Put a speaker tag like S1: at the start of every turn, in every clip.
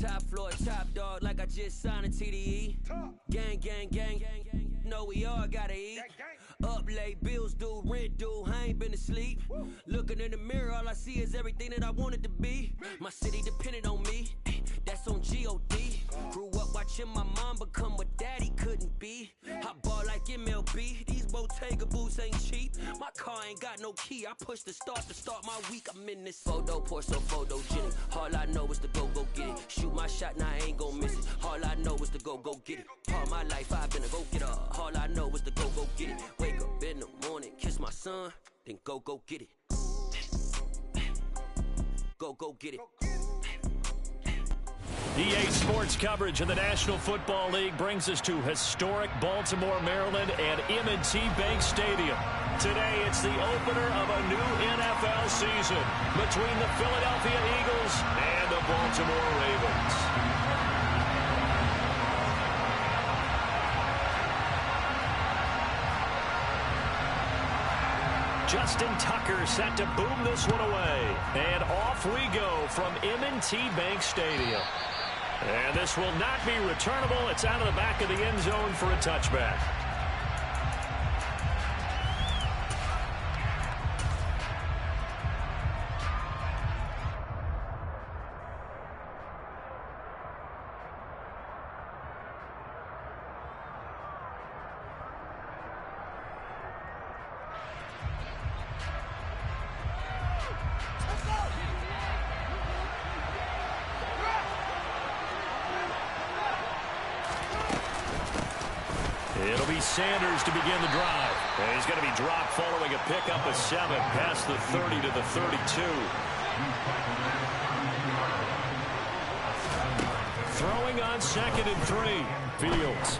S1: Top floor, top dog, like I just signed a TDE. Gang, gang, gang, gang, gang. Know we all gotta eat. Up late, bills due, rent due, I ain't been asleep. Looking in the mirror, all I see is everything that I wanted to be. My city depended on me, that's on G.O.D. Grew up watching my mom become what daddy couldn't be. I ball like MLB, these Bottega boots ain't cheap. My car ain't got no key, I push the start to start my week. I'm in this photo, pour so photogenic. All I know is to go get it. Shoot my shot, now I ain't gon' miss it. All I know is to go get it. All my life I've been a go-getter. All I know is to go get it. Wake up in the morning, kiss my son, then go get it. Go get it.
S2: EA Sports coverage of the National Football League brings us to historic Baltimore, Maryland and M&T Bank Stadium. Today, it's the opener of a new NFL season between the Philadelphia Eagles and the Baltimore Ravens. Justin Tucker set to boom this one away. And off we go from M&T Bank Stadium. And this will not be returnable. It's out of the back of the end zone for a touchback. It'll be Sanders to begin the drive. And he's going to be dropped following a pickup of 7 past the 30 to the 32. Throwing on 2nd and 3. Fields.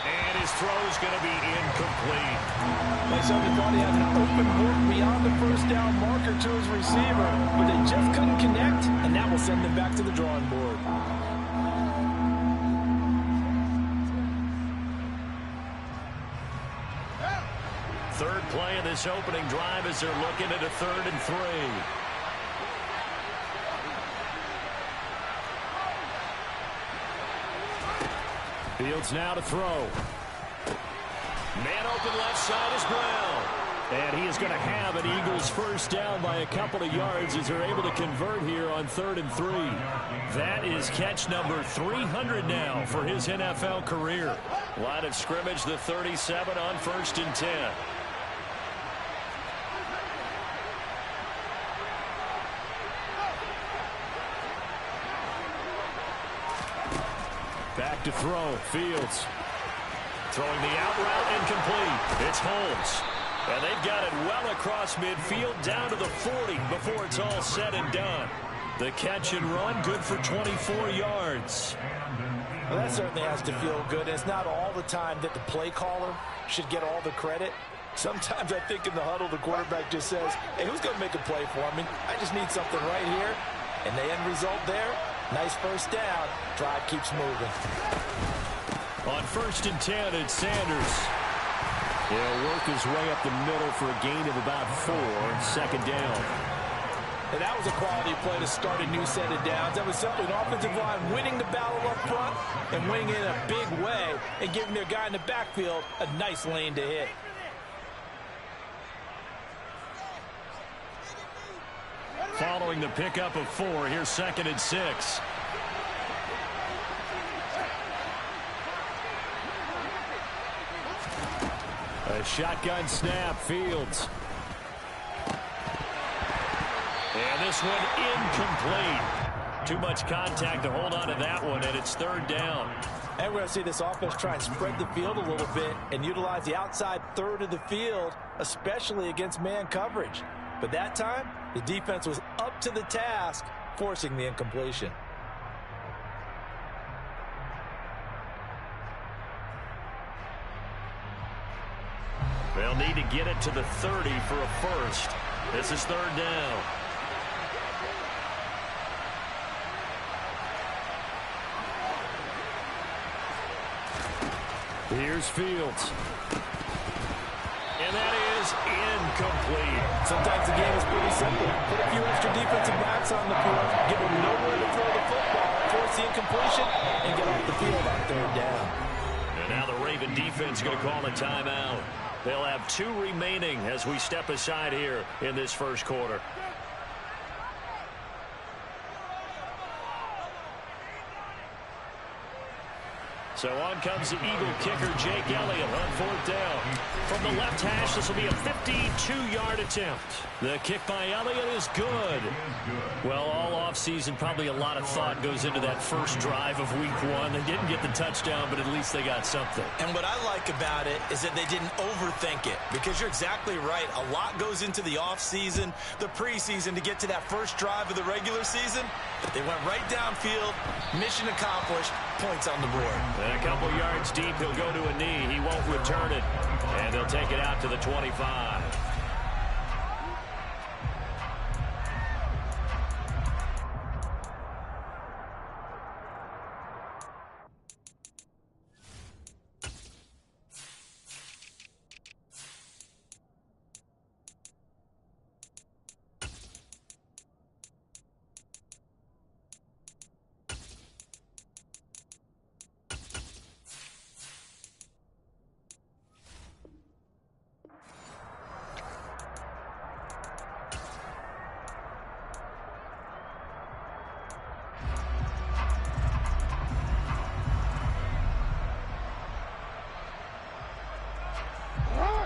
S2: And his throw's going to be incomplete.
S3: They certainly thought he had an open look beyond the first down marker to his receiver, but they just couldn't connect, and that will send them back to the drawing board.
S2: Third play of this opening drive as they're looking at a 3rd and 3. Fields now to throw. Man open left side is Brown. And he is going to have an Eagles first down by a couple of yards as they're able to convert here on 3rd and 3. That is catch number 300 now for his NFL career. Line of scrimmage, the 37 on 1st and 10. Back to throw. Fields. Throwing the out route incomplete. It's Holmes. And they've got it well across midfield down to the 40 before it's all said and done. The catch and run good for 24 yards.
S3: Well, that certainly has to feel good. It's not all the time that the play caller should get all the credit. Sometimes I think in the huddle the quarterback just says, hey, who's going to make a play for me? I just need something right here. And the end result there, nice first down. Drive keeps moving.
S2: On 1st and 10, it's Sanders. He'll work his way up the middle for a gain of about 4. 2nd down.
S3: And that was a quality play to start a new set of downs. That was simply an offensive line winning the battle up front and winning in a big way and giving their guy in the backfield a nice lane to hit.
S2: Following the pickup of 4, here's 2nd and 6. A shotgun snap, Fields. And this one incomplete. Too much contact to hold on to that one, and it's 3rd down.
S3: And we're going to see this offense try and spread the field a little bit and utilize the outside 3rd of the field, especially against man coverage. But that time, the defense was up to the task, forcing the incompletion.
S2: They'll need to get it to the 30 for a first. This is 3rd down. Here's Fields. And that is incomplete.
S3: Sometimes the game is pretty simple. Put a few extra defensive backs on the field, give them nowhere to throw the force the incompletion and get off the field on 3rd down.
S2: And now the Raven defense going to call a timeout. They'll have 2 remaining as we step aside here in this first quarter. So on comes the Eagle kicker, Jake Elliott, on 4th down. From the left hash, this will be a 52-yard attempt. The kick by Elliott is good. Well, all offseason, probably a lot of thought goes into that first drive of week 1. They didn't get the touchdown, but at least they got something.
S3: And what I like about it is that they didn't overthink it, because you're exactly right. A lot goes into the offseason, the preseason, to get to that first drive of the regular season. But they went right downfield, mission accomplished, points on the board.
S2: And a couple yards deep, he'll go to a knee. He won't return it. And they'll take it out to the 25.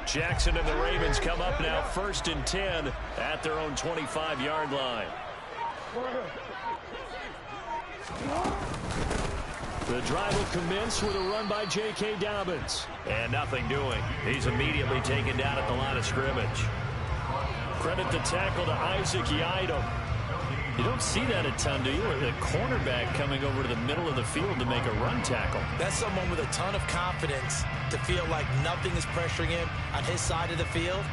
S2: Jackson and the Ravens come up now 1st and 10 at their own 25-yard line. The drive will commence with a run by J.K. Dobbins. And nothing doing. He's immediately taken down at the line of scrimmage. Credit the tackle to Isaac Yiadom. You don't see that a ton, do you? A cornerback coming over to the middle of the field to make a run tackle.
S3: That's someone with a ton of confidence to feel like nothing is pressuring him on his side of the field.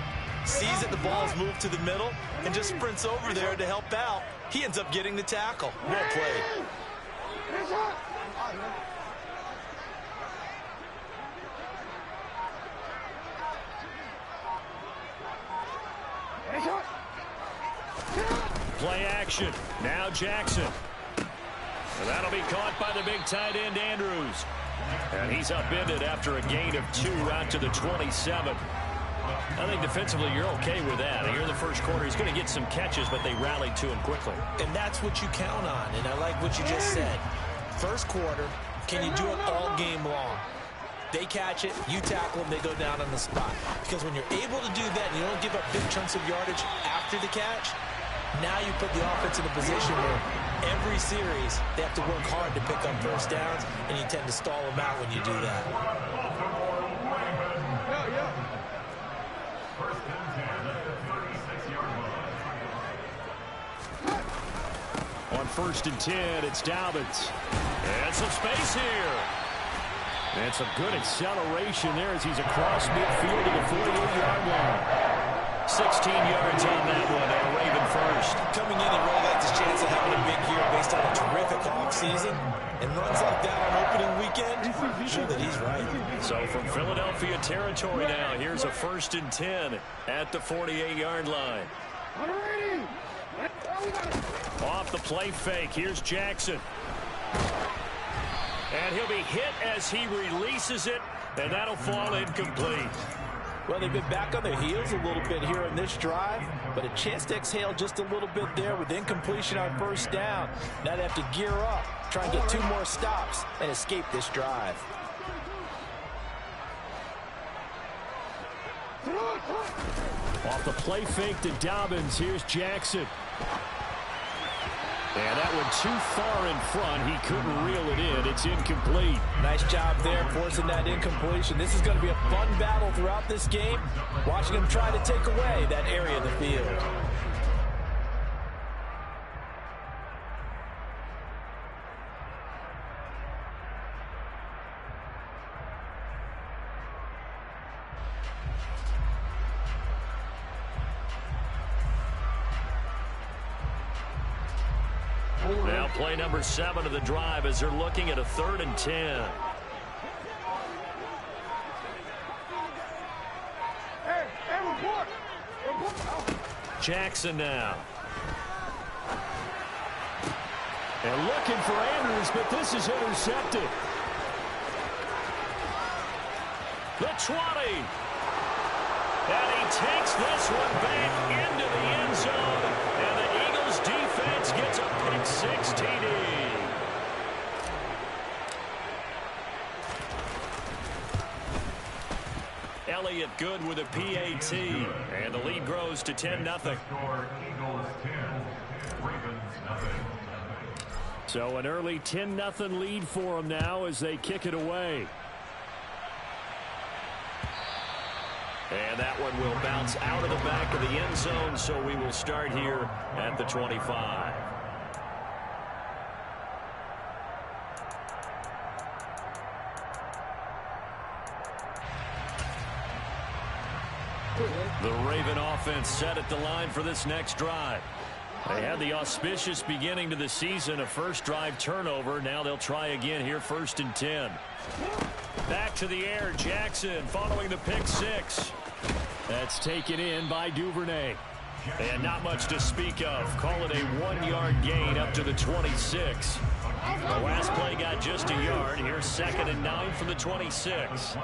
S3: Sees that the ball's moved to the middle and just sprints over there to help out. He ends up getting the tackle. Well played.
S2: Play action. Now Jackson. And that'll be caught by the big tight end, Andrews. And he's upended after a gain of 2 out to the 27. I think defensively you're okay with that. Here in the first quarter, he's going to get some catches, but they rallied to him quickly.
S3: And that's what you count on, and I like what you just said. First quarter, can you do it all game long? They catch it, you tackle them, they go down on the spot. Because when you're able to do that and you don't give up big chunks of yardage after the catch, now you put the offense in a position where every series they have to work hard to pick up first downs, and you tend to stall them out when you do that.
S2: On 1st and 10, it's Dobbins. And some space here. And some good acceleration there as he's across midfield to the 48-yard line. 16 yards on that one, and Raven first.
S3: Coming in, he really liked his chance of having a big year based on a terrific offseason. And runs like that on opening weekend, sure that he's right.
S2: So from Philadelphia territory now, here's a 1st and 10 at the 48-yard line. Off the play fake, here's Jackson. And he'll be hit as he releases it, and that'll fall incomplete.
S3: Well, they've been back on their heels a little bit here in this drive, but a chance to exhale just a little bit there with incompletion on first down. Now they have to gear up, try and get 2 more stops and escape this drive.
S2: Off the play fake to Dobbins, here's Jackson. And that one too far in front. He couldn't reel it in. It's incomplete.
S3: Nice job there forcing that incompletion. This is going to be a fun battle throughout this game. Watching him try to take away that area of the field.
S2: Now play number 7 of the drive as they're looking at a 3rd and 10. Jackson now. And looking for Andrews, but this is intercepted. The 20. And he takes this one back into the end zone. And the Eagles defense gets a pick-6 TD. Elliott good with a PAT. And the lead grows to 10-0. So an early 10-0 lead for them now as they kick it away. And that one will bounce out of the back of the end zone, so we will start here at the 25. The Raven offense set at the line for this next drive. They had the auspicious beginning to the season, a first drive turnover. Now they'll try again here, 1st and 10. Back to the air, Jackson following the pick-6. That's taken in by Duvernay. And not much to speak of. Call it a 1-yard gain up to the 26. The last play got just a yard. Here's 2nd and 9 from the 26.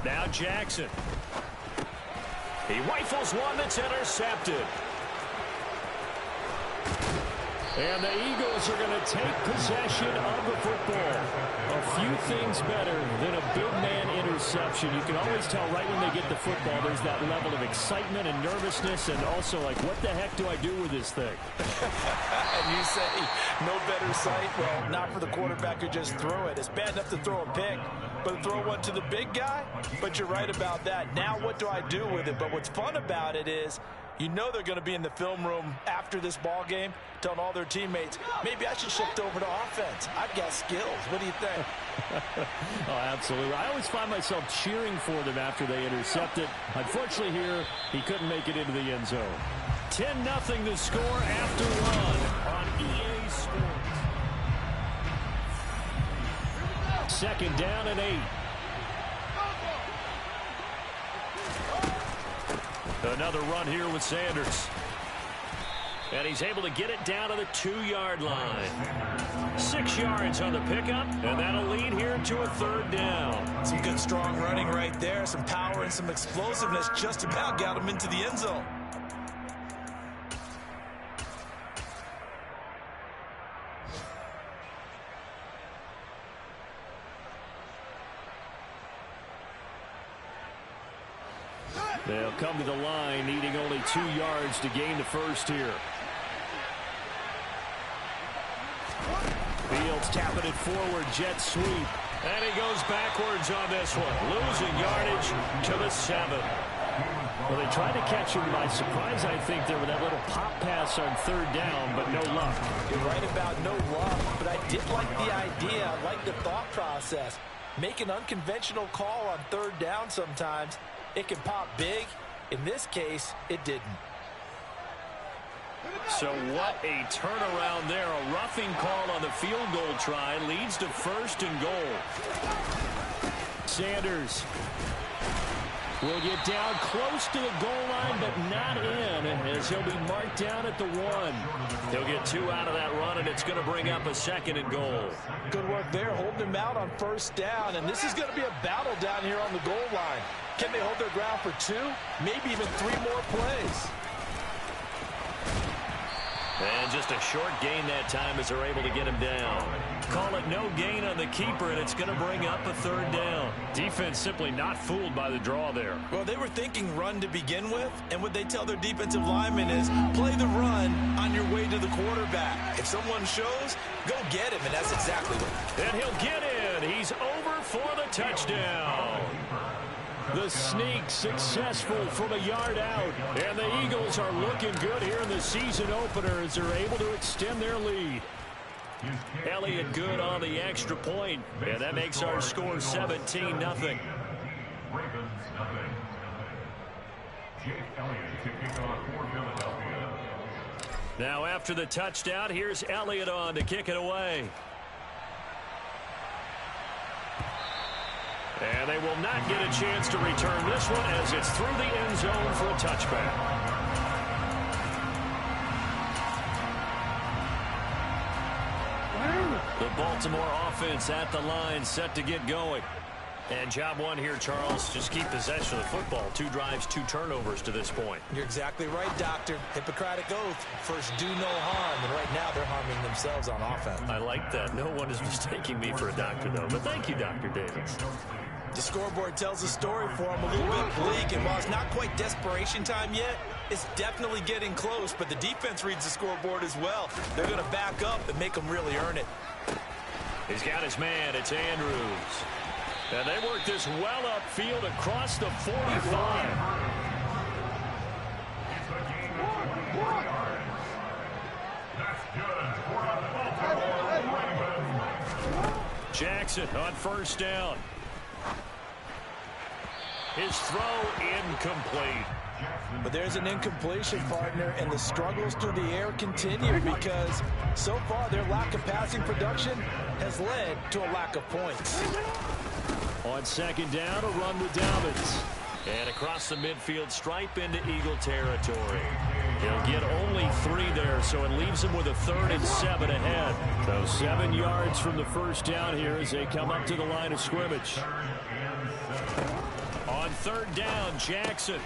S2: Now Jackson. He rifles one that's intercepted. And the Eagles are going to take possession of the football. A few things better than a big man interception. You can always tell right when they get the football, there's that level of excitement and nervousness, and also like, what the heck do I do with this thing?
S3: And you say, no better sight? Well, not for the quarterback who just threw it. It's bad enough to throw a pick, but to throw one to the big guy? But you're right about that. Now what do I do with it? But what's fun about it is, you know they're going to be in the film room after this ball game telling all their teammates, maybe I should shift over to offense. I've got skills. What do you think?
S2: Oh, absolutely. I always find myself cheering for them after they intercept it. Unfortunately here, he couldn't make it into the end zone. 10-0 the score after one on EA Sports. 2nd down and 8. Another run here with Sanders. And he's able to get it down to the 2-yard line. 6 yards on the pickup, and that'll lead here to a 3rd down.
S3: Some good strong running right there. Some power and some explosiveness just about got him into the end zone.
S2: They'll come to the line, needing only 2 yards to gain the first here. Fields tapping it forward, jet sweep. And he goes backwards on this one, losing yardage to the 7. Well, they tried to catch him by surprise, I think, there with that little pop pass on 3rd down, but no luck.
S3: You're right about no luck, but I did like the idea. I like the thought process. Make an unconventional call on 3rd down sometimes. It can pop big. In this case, it didn't.
S2: So what a turnaround there. A roughing call on the field goal try leads to 1st and goal. Sanders will get down close to the goal line, but not in, as he'll be marked down at the 1. He'll get 2 out of that run, and it's going to bring up a 2nd and goal.
S3: Good work there, holding him out on 1st down, and this is going to be a battle down here on the goal line. Can they hold their ground for 2, maybe even 3 more plays?
S2: And just a short gain that time as they're able to get him down. Call it no gain on the keeper, and it's going to bring up a 3rd down. Defense simply not fooled by the draw there.
S3: Well, they were thinking run to begin with, and what they tell their defensive linemen is play the run on your way to the quarterback. If someone shows, go get him, and that's exactly what.
S2: And he'll get in. He's over for the touchdown. The sneak successful from a yard out. And the Eagles are looking good here in the season opener as they're able to extend their lead. Elliott good on the extra point, and that makes our score 17-0. Now after the touchdown, here's Elliott on to kick it away. And they will not get a chance to return this one as it's through the end zone for a touchback. The Baltimore offense at the line, set to get going. And job one here, Charles, just keep possession of the football. 2 drives, 2 turnovers to this point.
S3: You're exactly right, Doctor. Hippocratic oath. First, do no harm. And right now, they're harming themselves on offense.
S2: I like that. No one is mistaking me for a doctor, though. But thank you, Dr. Davis.
S3: The scoreboard tells a story for them, a little bit bleak. And while it's not quite desperation time yet, it's definitely getting close. But the defense reads the scoreboard as well. They're going to back up and make them really earn it.
S2: He's got his man. It's Andrews. And they work this well upfield across the 45. Jackson on first down. His throw incomplete.
S3: But there's an incompletion, partner, and the struggles through the air continue because so far their lack of passing production has led to a lack of points.
S2: On second down, a run with Dobbins. And across the midfield stripe into Eagle territory. He'll get only 3 there, so it leaves him with a 3rd and 7 ahead. So 7 yards from the first down here as they come up to the line of scrimmage. On third down, Jackson.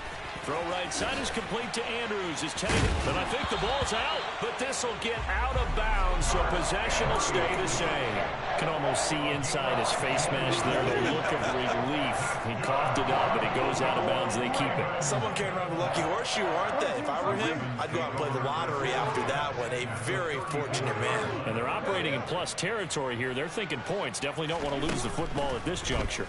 S2: Throw right side is complete to Andrews. Is taken, and I think the ball's out. But this will get out of bounds, so possession will stay the same. Can almost see inside his face mask there, the look of relief. He coughed it up, but it goes out of bounds. They keep it.
S3: Someone came around the lucky horseshoe, aren't they? If I were him, I'd go out and play the lottery after that one. A very fortunate man.
S2: And they're operating in plus territory here. They're thinking points. Definitely don't want to lose the football at this juncture.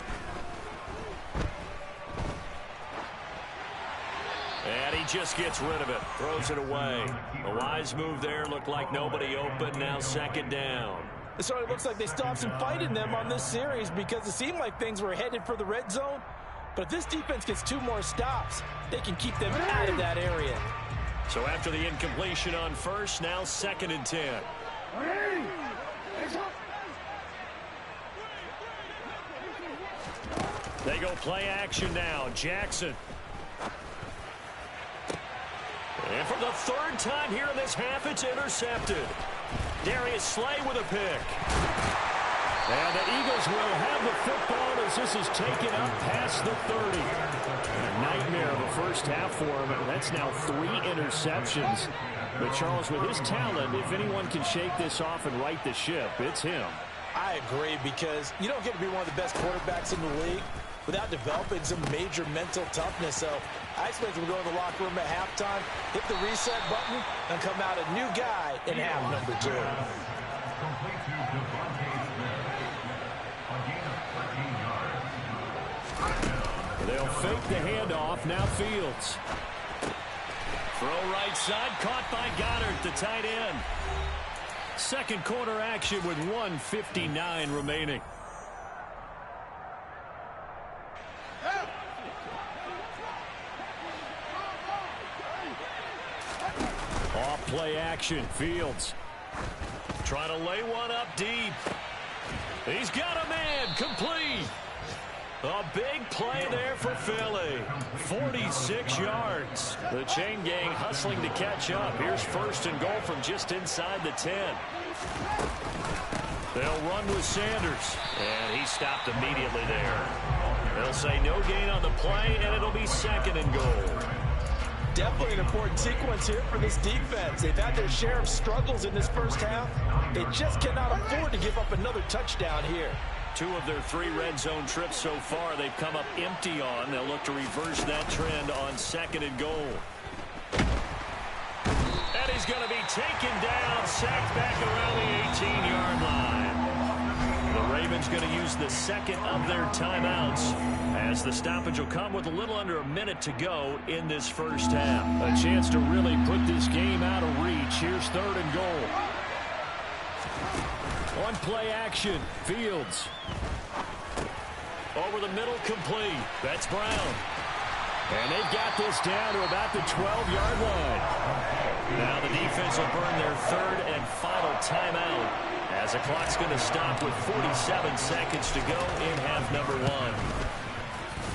S2: And he just gets rid of it. Throws it away. A wise move there. Looked like nobody open. Now second down.
S3: It certainly looks like they still have some fight in them on this series because it seemed like things were headed for the red zone. But if this defense gets 2 more stops, they can keep them out of that area.
S2: So after the incompletion on first, now 2nd and 10. They go play action now. Jackson. And for the 3rd time here in this half, it's intercepted. Darius Slay with a pick. And the Eagles will have the football as this is taken up past the 30. A nightmare of a first half for him. That's now 3 interceptions. But Charles, with his talent, if anyone can shake this off and right the ship, it's him.
S3: I agree because you don't get to be one of the best quarterbacks in the league without developing some major mental toughness. So I expect him to go in the locker room at halftime, hit the reset button, and come out a new guy in half number 2.
S2: They'll fake the handoff. Now Fields. Throw right side, caught by Goddard, the tight end. Second quarter action with 1:59 remaining. Off play action, Fields. Trying to lay one up deep. He's got a man, complete. A big play there for Philly. 46 yards. The chain gang hustling to catch up. Here's 1st and goal from just inside the 10. They'll run with Sanders. And he stopped immediately there. They'll say no gain on the play, and it'll be 2nd and goal.
S3: Definitely an important sequence here for this defense. They've had their share of struggles in this first half. They just cannot afford to give up another touchdown here.
S2: 2 of their 3 red zone trips so far they've come up empty on. They'll look to reverse that trend on 2nd and goal. And he's going to be taken down, sacked back around the 18-yard line. The Ravens going to use the 2nd of their timeouts as the stoppage will come with a little under a minute to go in this first half. A chance to really put this game out of reach. Here's 3rd and goal. On play action, Fields. Over the middle, complete. That's Brown. And they've got this down to about the 12-yard line. Now the defense will burn their 3rd and final timeout as the clock's going to stop with 47 seconds to go in half number 1.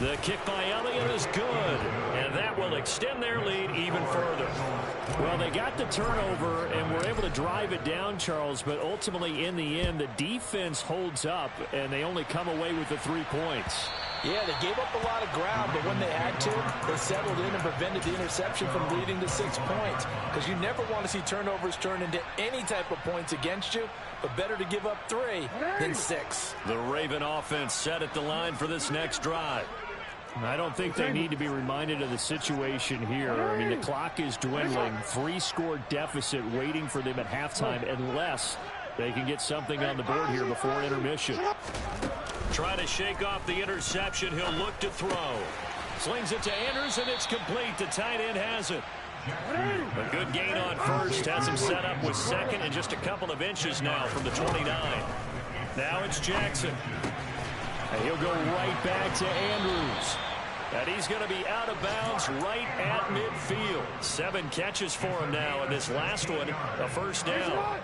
S2: The kick by Elliott is good, and that will extend their lead even further. Well, they got the turnover and were able to drive it down, Charles, but ultimately in the end, the defense holds up, and they only come away with the 3 points.
S3: Yeah, they gave up a lot of ground, but when they had to, they settled in and prevented the interception from leading to 6 points. Because you never want to see turnovers turn into any type of points against you, but better to give up 3 than 6.
S2: The Raven offense set at the line for this next drive. I don't think they need to be reminded of the situation here. I mean, the clock is dwindling. 3-score deficit waiting for them at halftime unless they can get something on the board here before intermission. Trying to shake off the interception. He'll look to throw. Slings it to Andrews, and it's complete. The tight end has it. A good gain on first. Has him set up with second and just a couple of inches now from the 29. Now it's Jackson. And he'll go right back to Andrews. And he's going to be out of bounds right at midfield. 7 catches for him now, and this last one, a first down.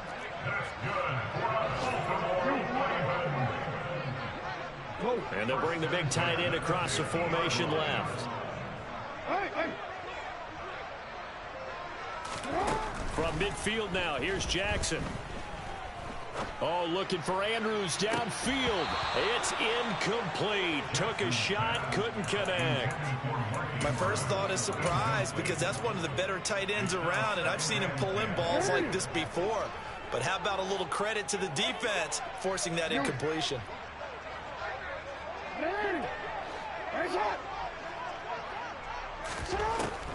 S2: And they'll bring the big tight end across the formation left. From midfield now, here's Jackson. Oh, looking for Andrews downfield. It's incomplete. Took a shot, couldn't connect.
S3: My first thought is surprise, because that's one of the better tight ends around, and I've seen him pull in balls like this before. But how about a little credit to the defense forcing that incompletion?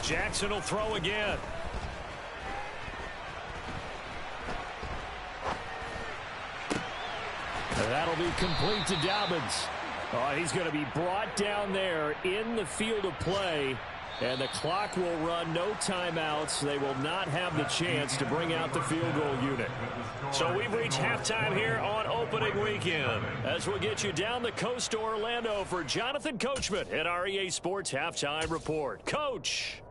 S2: Jackson will throw again. That'll be complete to Dobbins. Oh, he's going to be brought down there in the field of play, and the clock will run. No timeouts. They will not have the chance to bring out the field goal unit. So we've reached halftime here on opening weekend, as we'll get you down the coast to Orlando for Jonathan Coachman at our EA Sports Halftime Report. Coach.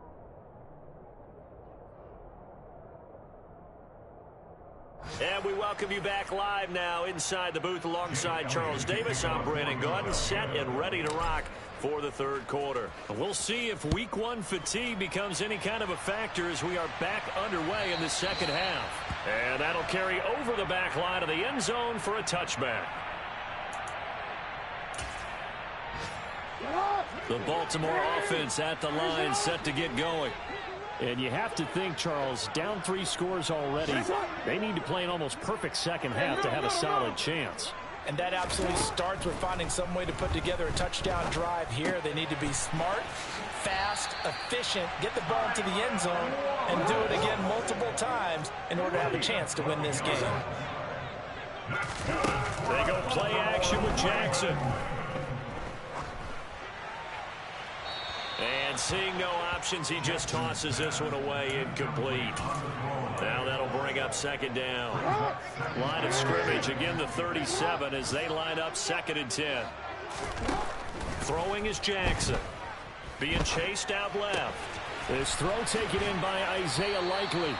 S2: And we welcome you back live now inside the booth alongside Charles Davis. I'm Brandon Gaudin, set and ready to rock for the third quarter. We'll see if week 1 fatigue becomes any kind of a factor as we are back underway in the second half. And that'll carry over the back line of the end zone for a touchback. The Baltimore offense at the line set to get going. And you have to think, Charles, down 3 scores already. They need to play an almost perfect second half to have a solid chance.
S3: And that absolutely starts with finding some way to put together a touchdown drive here. They need to be smart, fast, efficient, get the ball to the end zone, and do it again multiple times in order to have a chance to win this game.
S2: They go play action with Jackson. And seeing no options, he just tosses this one away, incomplete. Now that'll bring up second down. Line of scrimmage, again the 37 as they line up 2nd and 10. Throwing is Jackson. Being chased out left. This throw taken in by Isaiah Likely.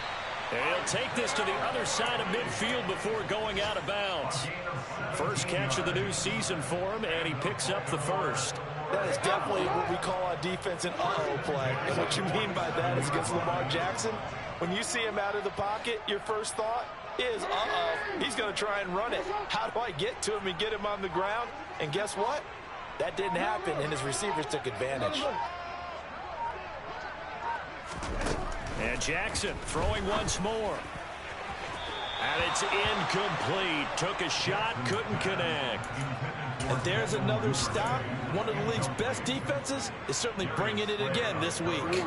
S2: And he'll take this to the other side of midfield before going out of bounds. First catch of the new season for him, and he picks up the first.
S3: That is definitely what we call on defense an uh-oh play. And what you mean by that is against Lamar Jackson, when you see him out of the pocket, your first thought is, uh-oh, he's going to try and run it. How do I get to him and get him on the ground? And guess what? That didn't happen, and his receivers took advantage.
S2: And Jackson throwing once more. And it's incomplete. Took a shot, couldn't connect.
S3: And there's another stop. One of the league's best defenses is certainly bringing it again this week.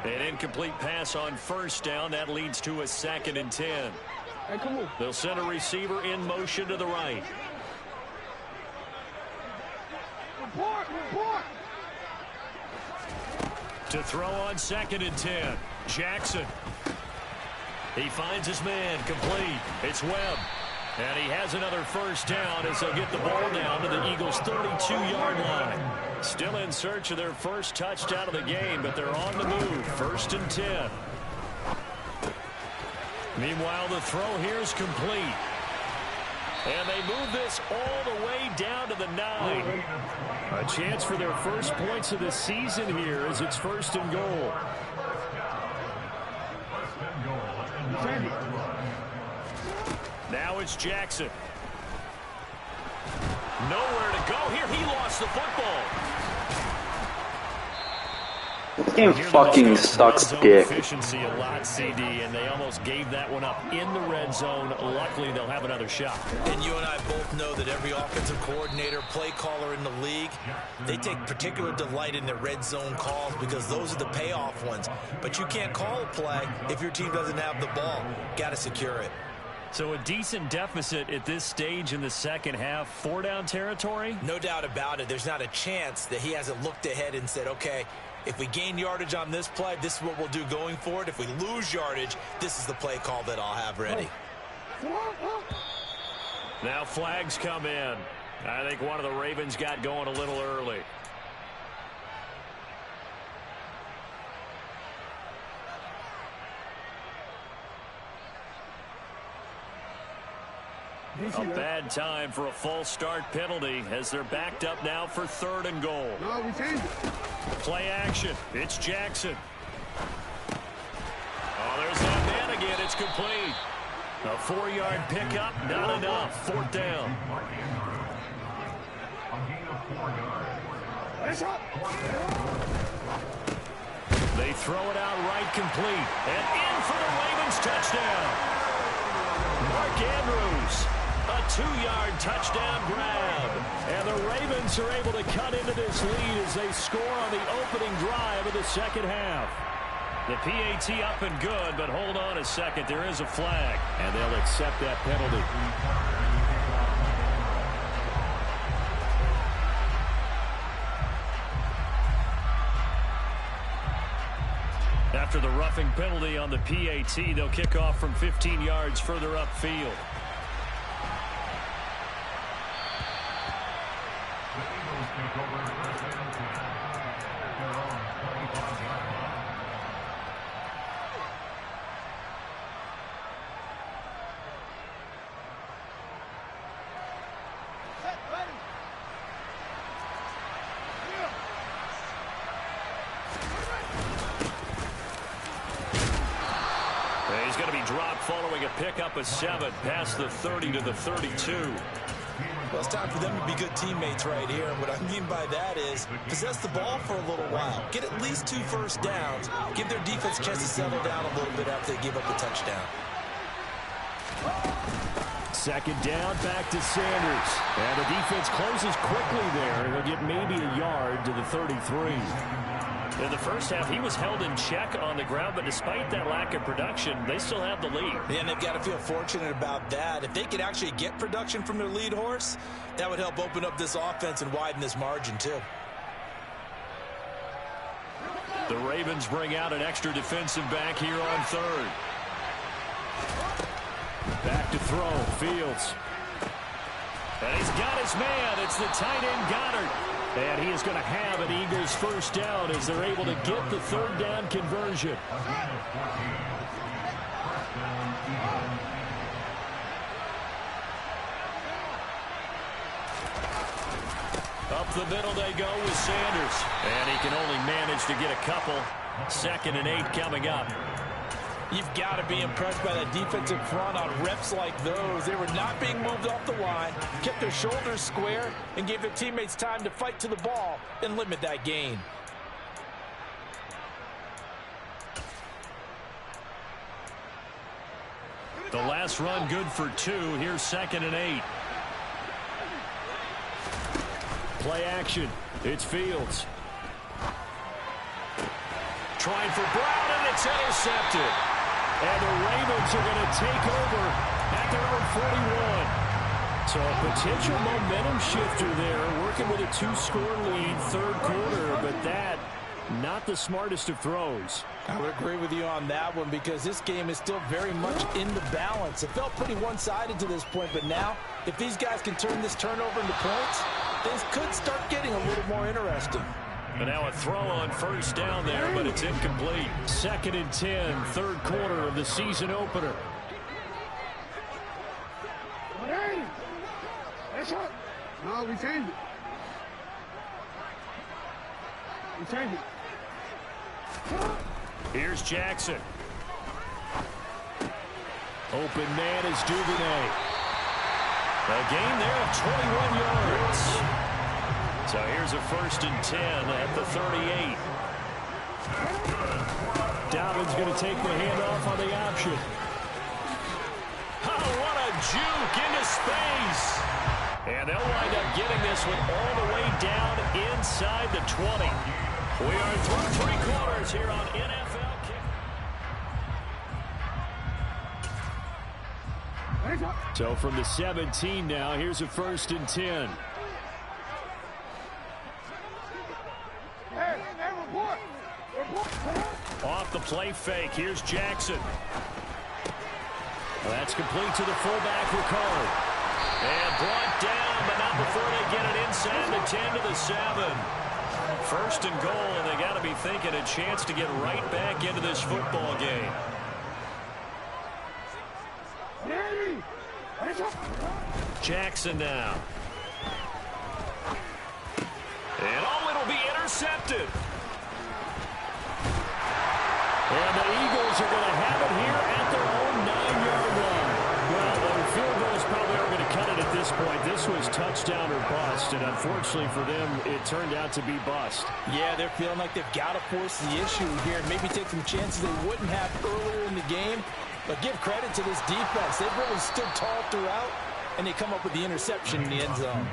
S2: An incomplete pass on first down. That leads to a 2nd and 10. They'll send a receiver in motion to the right. To throw on 2nd and 10. Jackson. He finds his man, complete. It's Webb. And he has another first down as they'll get the ball down to the Eagles' 32-yard line. Still in search of their first touchdown of the game, but they're on the move. 1st and 10. Meanwhile, the throw here is complete. And they move this all the way down to the 9. A chance for their first points of the season here as it's 1st and goal. Now it's Jackson. Nowhere to go here. He lost the football.
S4: This game fucking sucks dick.
S2: Efficiency a lot, CD, and they almost gave that one up in the red zone. Luckily, they'll have another shot.
S3: And you and I both know that every offensive coordinator, play caller in the league, they take particular delight in their red zone calls because those are the payoff ones. But you can't call a play if your team doesn't have the ball. Got to secure it.
S2: So a decent deficit at this stage in the second half. 4-down territory?
S3: No doubt about it. There's not a chance that he hasn't looked ahead and said, okay, if we gain yardage on this play, this is what we'll do going forward. If we lose yardage, this is the play call that I'll have ready.
S2: Now flags come in. I think one of the Ravens got going a little early. A bad time for a false start penalty as they're backed up now for 3rd and goal.
S5: No, we changed it.
S2: Play action. It's Jackson. Oh, there's that man again. It's complete. A 4-yard pickup, not enough. 4th down. They throw it out right complete. And in for the Ravens touchdown. Mark Andrews. A 2-yard touchdown grab. And the Ravens are able to cut into this lead as they score on the opening drive of the second half. The PAT up and good, but hold on a second. There is a flag. And they'll accept that penalty. After the roughing penalty on the PAT, they'll kick off from 15 yards further upfield. He's going to be dropped following a pickup of 7 past the 30 to the 32.
S3: Well, it's time for them to be good teammates right here. And what I mean by that is possess the ball for a little while. Get at least 2 first downs. Give their defense a chance to settle down a little bit after they give up the touchdown.
S2: 2nd down, back to Sanders. And the defense closes quickly there. They'll get maybe a yard to the 33. In the first half, he was held in check on the ground, but despite that lack of production, they still have the lead.
S3: Yeah, and they've got to feel fortunate about that. If they could actually get production from their lead horse, that would help open up this offense and widen this margin, too.
S2: The Ravens bring out an extra defensive back here on 3rd. Back to throw, Fields. And he's got his man. It's the tight end Goddard. And he is going to have an Eagles first down as they're able to get the 3rd down conversion. Up the middle they go with Sanders. And he can only manage to get a couple. 2nd and 8 coming up.
S3: You've got to be impressed by that defensive front on reps like those. They were not being moved off the line, kept their shoulders square, and gave their teammates time to fight to the ball and limit that gain.
S2: The last run good for 2. Here's 2nd and 8. Play action. It's Fields. Trying for Brown, and it's intercepted. And the Ravens are going to take over at their own 41. So a potential momentum shifter there, working with a 2-score lead, 3rd quarter, but that, not the smartest of throws.
S3: I would agree with you on that one because this game is still very much in the balance. It felt pretty one-sided to this point, but now, if these guys can turn this turnover into points, things could start getting a little more interesting.
S2: And now a throw on 1st down there, but it's incomplete. 2nd and 10, 3rd quarter of the season opener.
S5: No, we changed it. We changed it.
S2: Here's Jackson. Open man is Duvernay. A gain there of 21 yards. So here's a 1st and 10 at the 38. Dobbins going to take the handoff on the option. Oh, what a juke into space. And they'll wind up getting this one all the way down inside the 20. We are through 3 quarters here on NFL Kick. So from the 17 now, here's a 1st and 10. Off the play fake, here's Jackson. That's complete to the fullback, Ricard. And brought down, but not before they get it inside the 10 to the 7. 1st and goal, and they got to be thinking a chance to get right back into this football game. Jackson now. And oh, it'll be intercepted. And the Eagles are going to have it here at their own 9-yard line. Well, the field goals probably aren't going to cut it at this point. This was touchdown or bust, and unfortunately for them, it turned out to be bust.
S3: Yeah, they're feeling like they've got to force the issue here and maybe take some chances they wouldn't have earlier in the game. But give credit to this defense. They've really stood tall throughout, and they come up with the interception in the end zone.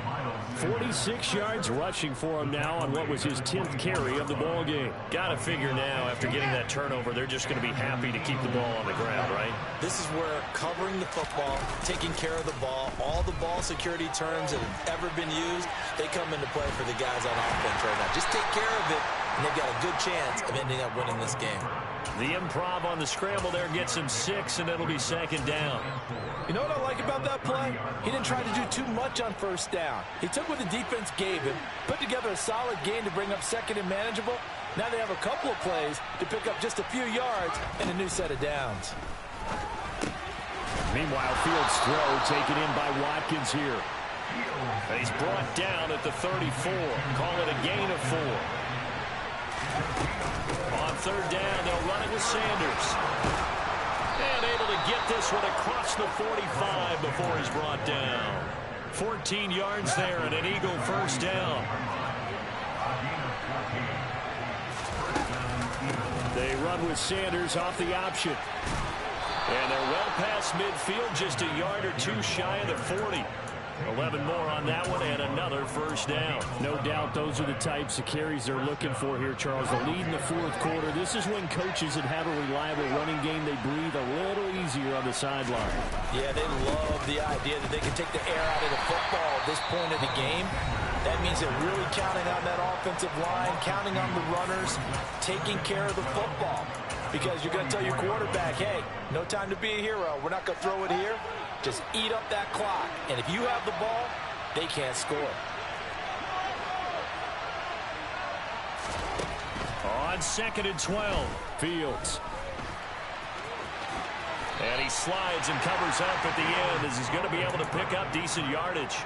S2: 46 yards rushing for him now on what was his 10th carry of the ball game. Got to figure now, after getting that turnover, they're just going to be happy to keep the ball on the ground, right?
S3: This is where covering the football, taking care of the ball, all the ball security terms that have ever been used, they come into play for the guys on offense right now. Just take care of it, and they've got a good chance of ending up winning this game.
S2: The improv on the scramble there gets him 6, and it'll be 2nd down.
S3: You know what I like about that play? He didn't try to do too much on 1st down. He took what the defense gave him, put together a solid game to bring up 2nd and manageable. Now they have a couple of plays to pick up just a few yards and a new set of downs.
S2: Meanwhile, Fields' throw taken in by Watkins here. And he's brought down at the 34. Call it a gain of 4. On 3rd down, they'll run it with Sanders. And able to get this one across the 45 before he's brought down. 14 yards there and an Eagle 1st down. They run with Sanders off the option. And they're well past midfield, just a yard or 2 shy of the 40. 11 more on that one and another 1st down. No doubt those are the types of carries they're looking for here, Charles. The lead in the 4th quarter. This is when coaches that have a reliable running game, they breathe a little easier on the sideline.
S3: Yeah, they love the idea that they can take the air out of the football at this point of the game. That means they're really counting on that offensive line, counting on the runners, taking care of the football. Because you're going to tell your quarterback, hey, no time to be a hero. We're not going to throw it here. Just eat up that clock. And if you have the ball, they can't score.
S2: On 2nd and 12, Fields. And he slides and covers up at the end as he's going to be able to pick up decent yardage.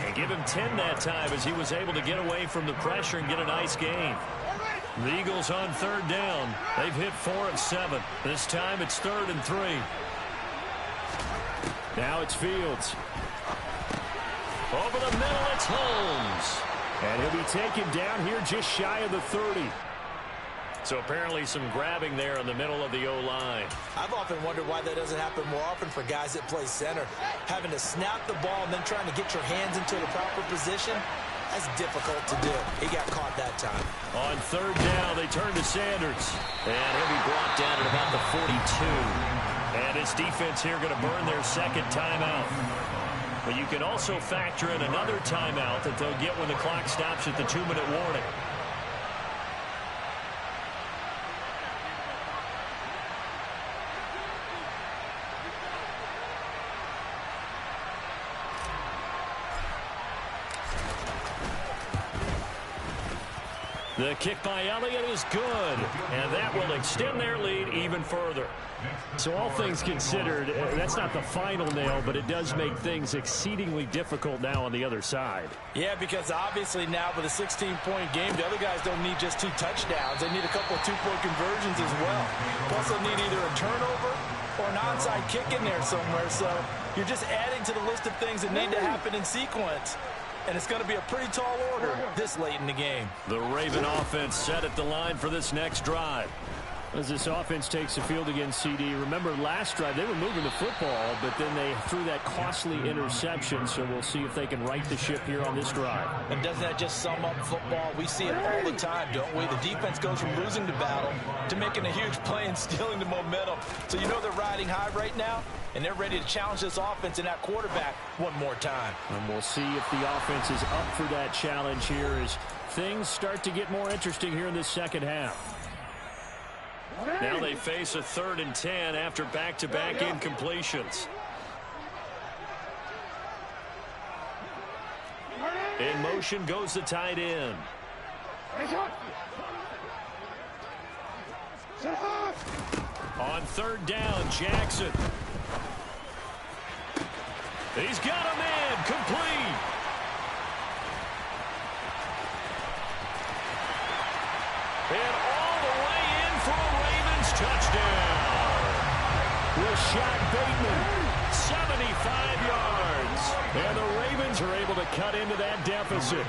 S2: And give him 10 that time as he was able to get away from the pressure and get a nice gain. The Eagles on 3rd down. They've hit 4 of 7. This time it's 3rd and 3. Now it's Fields. Over the middle, it's Holmes. And he'll be taken down here just shy of the 30. So apparently some grabbing there in the middle of the O-line.
S3: I've often wondered why that doesn't happen more often for guys that play center. Having to snap the ball and then trying to get your hands into the proper position, that's difficult to do. He got caught that time.
S2: On 3rd down, they turn to Sanders. And he'll be brought down at about the 42. And his defense here going to burn their 2nd timeout. But you can also factor in another timeout that they'll get when the clock stops at the 2-minute warning. The kick by Elliott is good, and that will extend their lead even further. So all things considered, that's not the final nail, but it does make things exceedingly difficult now on the other side.
S3: Yeah, because obviously now with a 16-point game, the other guys don't need just 2 touchdowns. They need a couple of 2-point conversions as well. Plus, they'll need either a turnover or an onside kick in there somewhere. So you're just adding to the list of things that need to happen in sequence. And it's going to be a pretty tall order this late in the game.
S2: The Raven offense set at the line for this next drive. As this offense takes the field against CD, remember last drive they were moving the football, but then they threw that costly interception, so we'll see if they can right the ship here on this drive.
S3: And doesn't that just sum up football? We see it all the time, don't we? The defense goes from losing the battle to making a huge play and stealing the momentum. So you know they're riding high right now, and they're ready to challenge this offense and that quarterback one more time.
S2: And we'll see if the offense is up for that challenge here as things start to get more interesting here in this second half. Now they face a 3rd and 10 after back-to-back incompletions. In motion goes the tight end. On 3rd down, Jackson. He's got a man complete. And all the way in for a Ravens touchdown. Rashad Bateman, 75 yards. And the Ravens are able to cut into that deficit.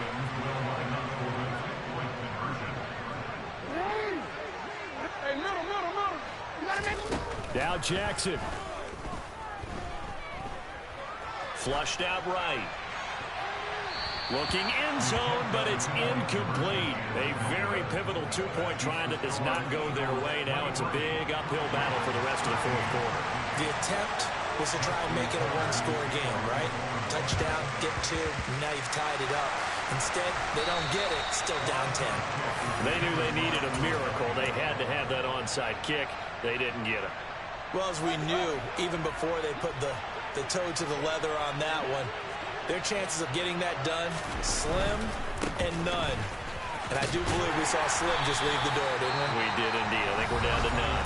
S2: Now Jackson. Flushed out right. Looking end zone, but it's incomplete. A very pivotal 2-point try that does not go their way. Now it's a big uphill battle for the rest of the 4th quarter.
S3: The attempt was to try and make it a 1-score game, right? Touchdown, get 2, now you've tied it up. Instead, they don't get it, still down 10.
S2: They knew they needed a miracle. They had to have that onside kick. They didn't get it.
S3: Well, as we knew, even before they put the toe to the leather on that one, their chances of getting that done, slim and none. And I do believe we saw Slim just leave the door, didn't we?
S2: We did indeed. I think we're down to none.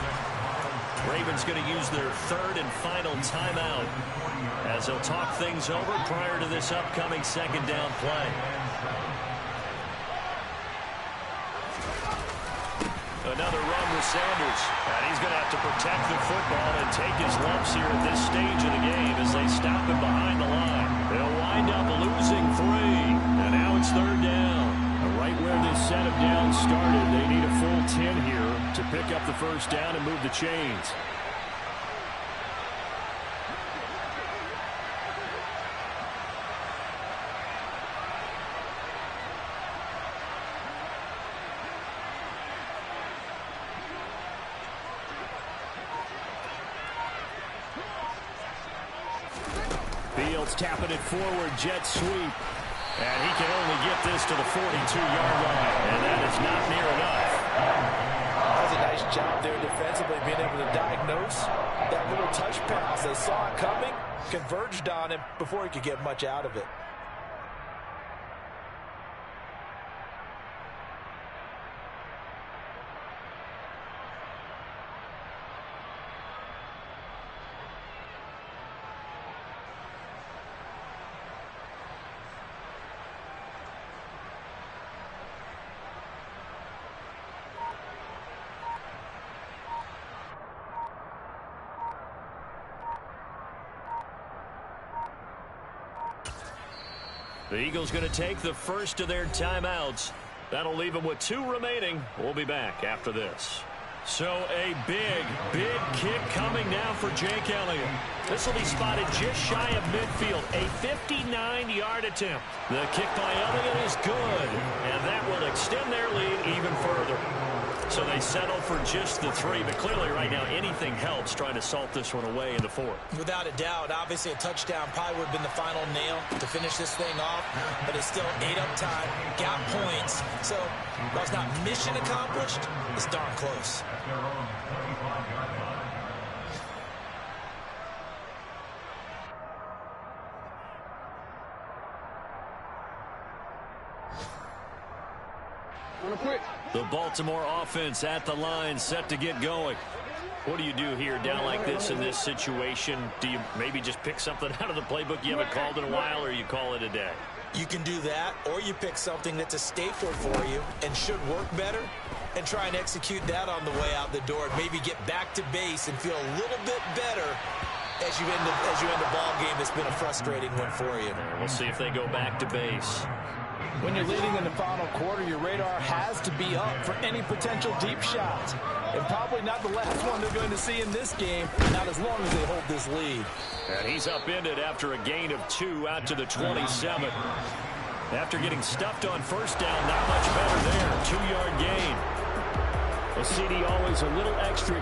S2: Ravens going to use their 3rd and final timeout as they'll talk things over prior to this upcoming 2nd down play. Another run with Sanders. And he's going to have to protect the football and take his lumps here at this stage of the game as they stop him behind the line. They'll wind up losing 3. And now it's 3rd down. Right where this set of downs started, they need a full 10 here to pick up the 1st down and move the chains. Fields tapping it forward, jet sweep. And he can only get this to the 42-yard line, and that is not near enough.
S3: That was a nice job there defensively, being able to diagnose that little touch pass. They saw it coming, converged on him before he could get much out of it.
S2: The Eagles going to take the first of their timeouts. That'll leave them with 2 remaining. We'll be back after this. So a big kick coming now for Jake Elliott. This will be spotted just shy of midfield. A 59-yard attempt. The kick by Elliott is good, and that will extend their lead even further. So they settle for just the 3, but clearly right now anything helps trying to salt this one away in the 4th.
S3: Without a doubt, obviously a touchdown probably would have been the final nail to finish this thing off, but it's still 8 up time, got points. So while it's not mission accomplished, it's darn close.
S5: Wanna quit?
S2: The Baltimore offense at the line, set to get going. What do you do here down like this in this situation? Do you maybe just pick something out of the playbook you haven't called in a while, or you call it a day?
S3: You can do that, or you pick something that's a staple for you and should work better and try and execute that on the way out the door and maybe get back to base and feel a little bit better as you end the ball game that's been a frustrating one for you.
S2: We'll see if they go back to base.
S3: When you're leading in the final quarter, your radar has to be up for any potential deep shots. And probably not the last one they're going to see in this game, not as long as they hold this lead.
S2: And he's upended after a gain of 2 out to the 27. After getting stuffed on first down, not much better there. 2-yard gain. Well, CD always a little extra